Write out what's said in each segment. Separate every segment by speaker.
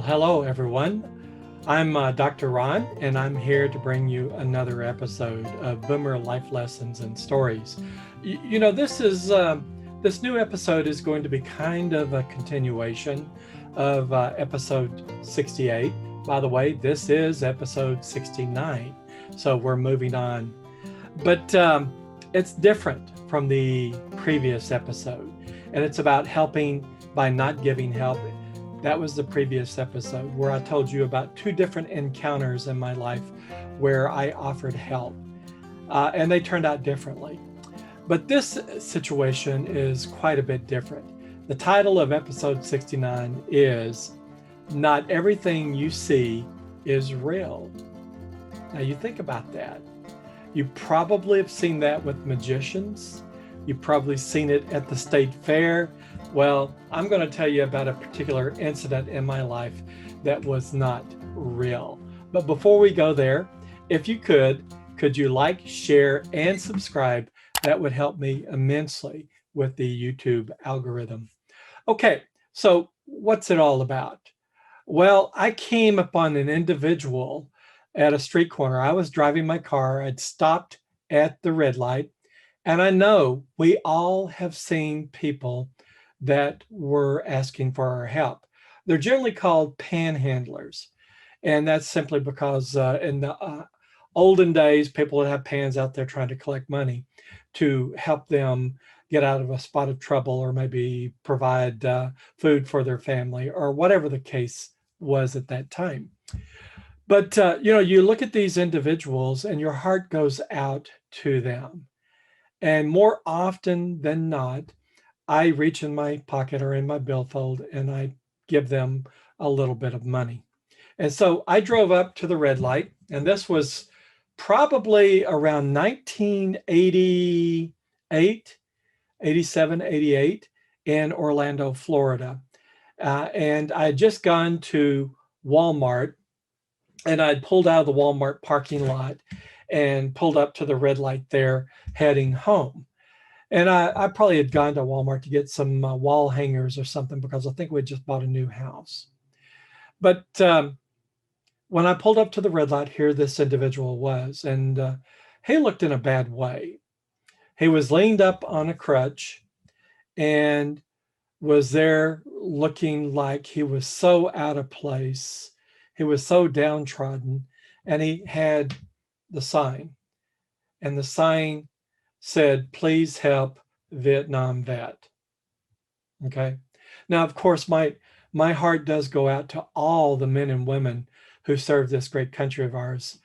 Speaker 1: Well, hello, everyone. I'm Dr. Ron, and I'm here to bring you another episode of Boomer Life Lessons and Stories. This new episode is going to be kind of a continuation of episode 68. By the way, this is episode 69, so we're moving on. But it's different from the previous episode, and it's about helping by not giving help. That was the previous episode where I told you about two different encounters in my life where I offered help, and they turned out differently. But this situation is quite a bit different. The title of episode 69 is Not Everything You See is Real. Now you think about that. You probably have seen that with magicians. You've probably seen it at the state fair. Well, I'm going to tell you about a particular incident in my life that was not real. But before we go there, if you could you like, share, and subscribe? That would help me immensely with the YouTube algorithm. Okay, so what's it all about? Well, I came upon an individual at a street corner. I was driving my car. I'd stopped at the red light. And I know we all have seen people that were asking for our help. They're generally called panhandlers. And that's simply because in the olden days, people would have pans out there trying to collect money to help them get out of a spot of trouble, or maybe provide food for their family, or whatever the case was at that time. But, you look at these individuals and your heart goes out to them. And more often than not, I reach in my pocket or in my billfold and I give them a little bit of money. And so I drove up to the red light, and this was probably around 1988, 87, 88 in Orlando, Florida. And I had just gone to Walmart, and I'd pulled out of the Walmart parking lot and pulled up to the red light there heading home. And I probably had gone to Walmart to get some wall hangers or something because I think we just bought a new house. But when I pulled up to the red light, here this individual was, and he looked in a bad way. He was leaned up on a crutch and was there looking like he was so out of place. He was so downtrodden, and he had the sign. And the sign said, "Please help Vietnam vet." Okay. Now, of course, my heart does go out to all the men and women who serve this great country of ours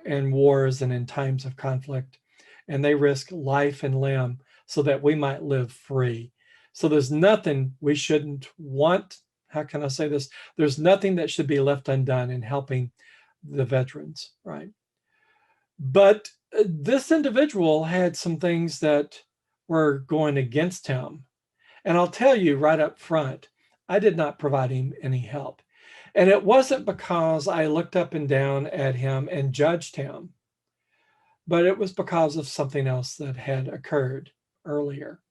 Speaker 1: in wars and in times of conflict. And they risk life and limb so that we might live free. So there's nothing we shouldn't want. How can I say this? There's nothing that should be left undone in helping the veterans, right? But this individual had some things that were going against him. And I'll tell you right up front, I did not provide him any help. And it wasn't because I looked up and down at him and judged him, but it was because of something else that had occurred earlier.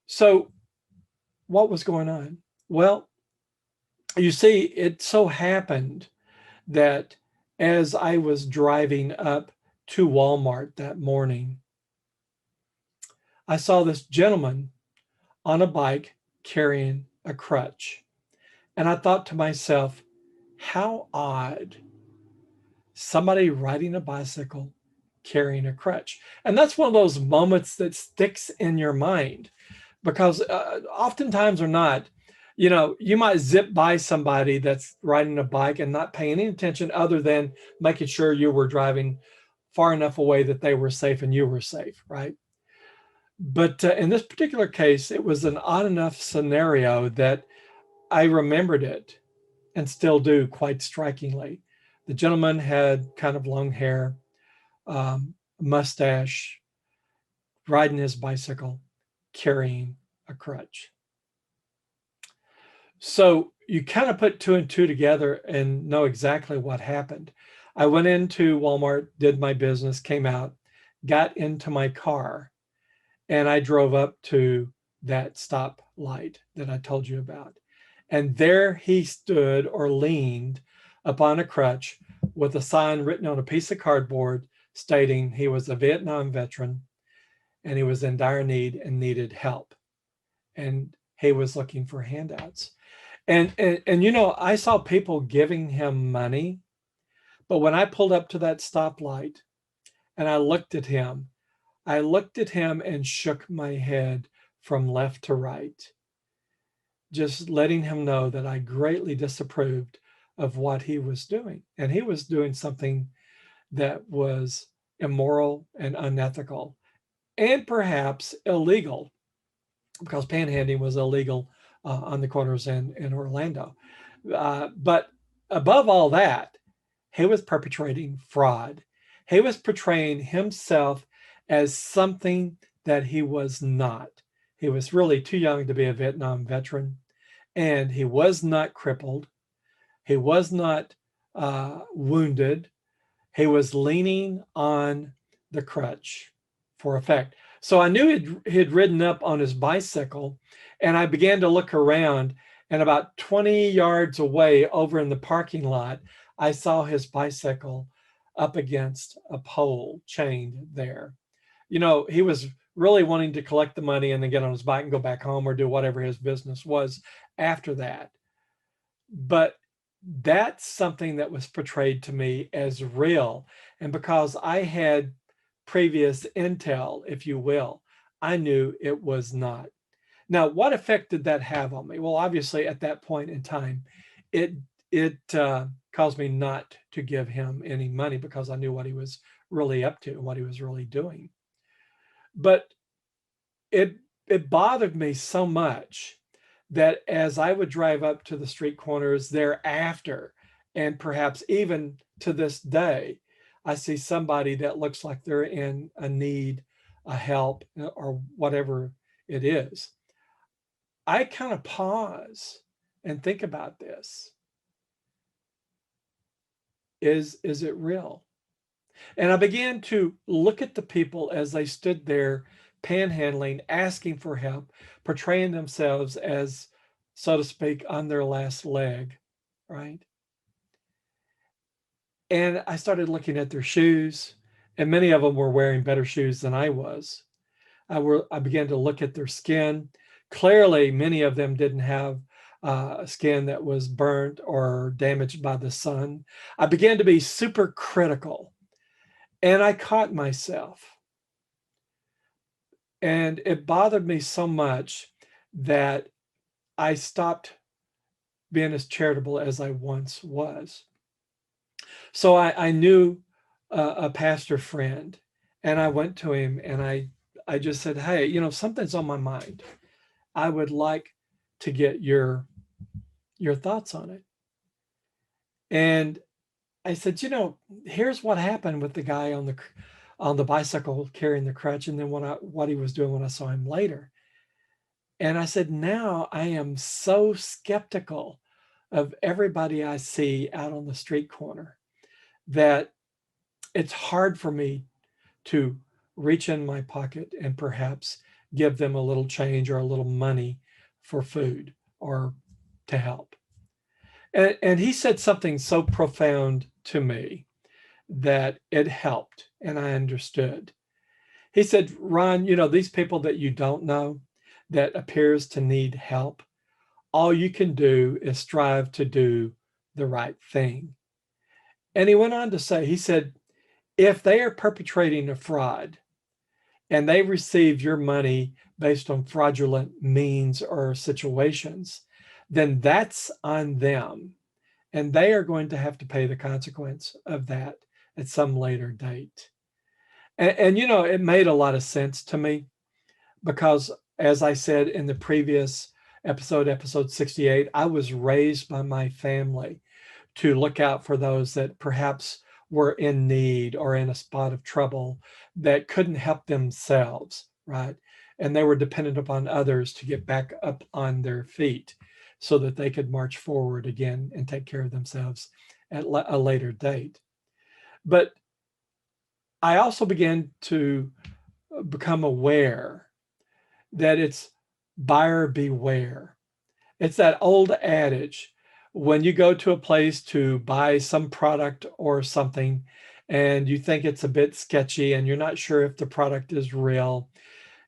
Speaker 1: So what was going on? Well, you see, it so happened that as I was driving up to Walmart that morning, I saw this gentleman on a bike carrying a crutch. And I thought to myself, how odd, somebody riding a bicycle carrying a crutch. And that's one of those moments that sticks in your mind because oftentimes or not, you might zip by somebody that's riding a bike and not paying any attention other than making sure you were driving far enough away that they were safe and you were safe, right? But in this particular case, it was an odd enough scenario that I remembered it and still do quite strikingly. The gentleman had kind of long hair, mustache, riding his bicycle, carrying a crutch. So you kind of put two and two together and know exactly what happened. I went into Walmart, did my business, came out, got into my car, and I drove up to that stop light that I told you about. And there he stood or leaned upon a crutch with a sign written on a piece of cardboard stating he was a Vietnam veteran and he was in dire need and needed help. And he was looking for handouts. And you know, I saw people giving him money, but when I pulled up to that stoplight and I looked at him and shook my head from left to right, just letting him know that I greatly disapproved of what he was doing. And he was doing something that was immoral and unethical and perhaps illegal, because panhandling was illegal on the corners in Orlando. But above all that, he was perpetrating fraud. He was portraying himself as something that he was not. He was really too young to be a Vietnam veteran, and he was not crippled. He was not wounded. He was leaning on the crutch for effect. So I knew he'd ridden up on his bicycle, and I began to look around, and about 20 yards away over in the parking lot, I saw his bicycle up against a pole chained there. You know, he was really wanting to collect the money and then get on his bike and go back home or do whatever his business was after that. But that's something that was portrayed to me as real. And because I had previous intel, if you will, I knew it was not. Now, what effect did that have on me? Well, obviously, at that point in time, it caused me not to give him any money because I knew what he was really up to and what he was really doing. But it bothered me so much that as I would drive up to the street corners thereafter, and perhaps even to this day, I see somebody that looks like they're in a need, a help, or whatever it is. I kind of pause and think about this. Is it real? And I began to look at the people as they stood there panhandling, asking for help, portraying themselves as, so to speak, on their last leg, right? And I started looking at their shoes, and many of them were wearing better shoes than I was. I began to look at their skin. Clearly, many of them didn't have skin that was burnt or damaged by the sun. I began to be super critical, and I caught myself. And it bothered me so much that I stopped being as charitable as I once was. So I knew a pastor friend, and I went to him and I just said, hey, you know, something's on my mind. I would like to get your thoughts on it. And I said, you know, here's what happened with the guy on the bicycle carrying the crutch, and then what he was doing when I saw him later. And I said, now I am so skeptical of everybody I see out on the street corner that it's hard for me to reach in my pocket and perhaps give them a little change or a little money for food or to help. And he said something so profound to me that it helped and I understood. He said, Ron, you know, these people that you don't know that appears to need help, all you can do is strive to do the right thing. And he went on to say, he said, if they are perpetrating a fraud and they receive your money based on fraudulent means or situations, then that's on them. And they are going to have to pay the consequence of that at some later date. And you know, it made a lot of sense to me because, as I said in the previous episode 68, I was raised by my family to look out for those that perhaps were in need or in a spot of trouble that couldn't help themselves, right? And they were dependent upon others to get back up on their feet so that they could march forward again and take care of themselves at a later date. But I also began to become aware that it's buyer beware. It's that old adage, when you go to a place to buy some product or something and you think it's a bit sketchy and you're not sure if the product is real,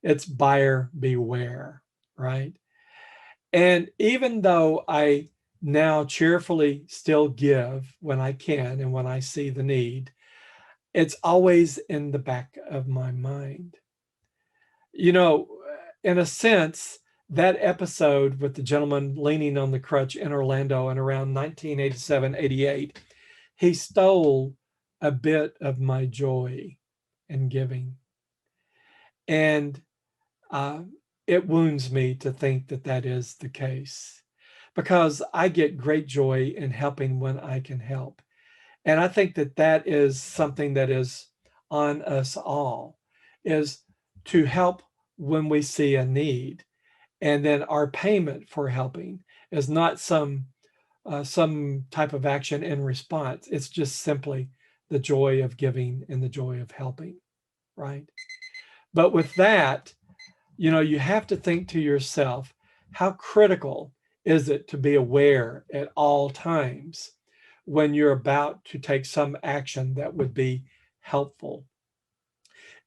Speaker 1: it's buyer beware, right? And even though I now cheerfully still give when I can and when I see the need, it's always in the back of my mind. You know, in a sense, that episode with the gentleman leaning on the crutch in Orlando in around 1987, 88, he stole a bit of my joy in giving. And uh, it wounds me to think that that is the case, because I get great joy in helping when I can help. And I think that that is something that is on us all, is to help when we see a need. And then our payment for helping is not some type of action in response. It's just simply the joy of giving and the joy of helping, right? But with that, you have to think to yourself, how critical is it to be aware at all times when you're about to take some action that would be helpful?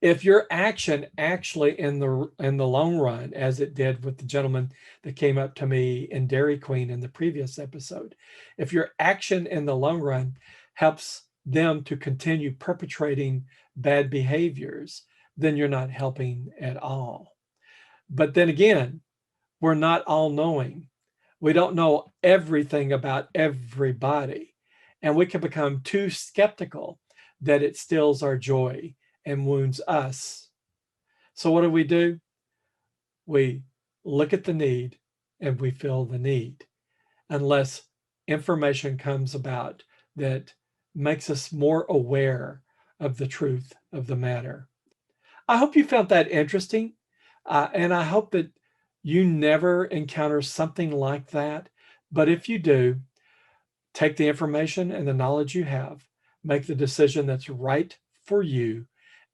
Speaker 1: If your action actually in the long run, as it did with the gentleman that came up to me in Dairy Queen in the previous episode, if your action in the long run helps them to continue perpetrating bad behaviors, then you're not helping at all. But then again, we're not all knowing. We don't know everything about everybody. And we can become too skeptical that it stills our joy and wounds us. So what do? We look at the need and we fill the need, unless information comes about that makes us more aware of the truth of the matter. I hope you found that interesting. And I hope that you never encounter something like that. But if you do, take the information and the knowledge you have, make the decision that's right for you,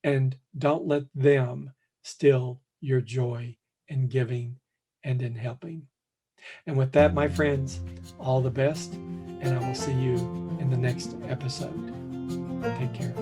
Speaker 1: and don't let them steal your joy in giving and in helping. And with that, my friends, all the best, and I will see you in the next episode. Take care.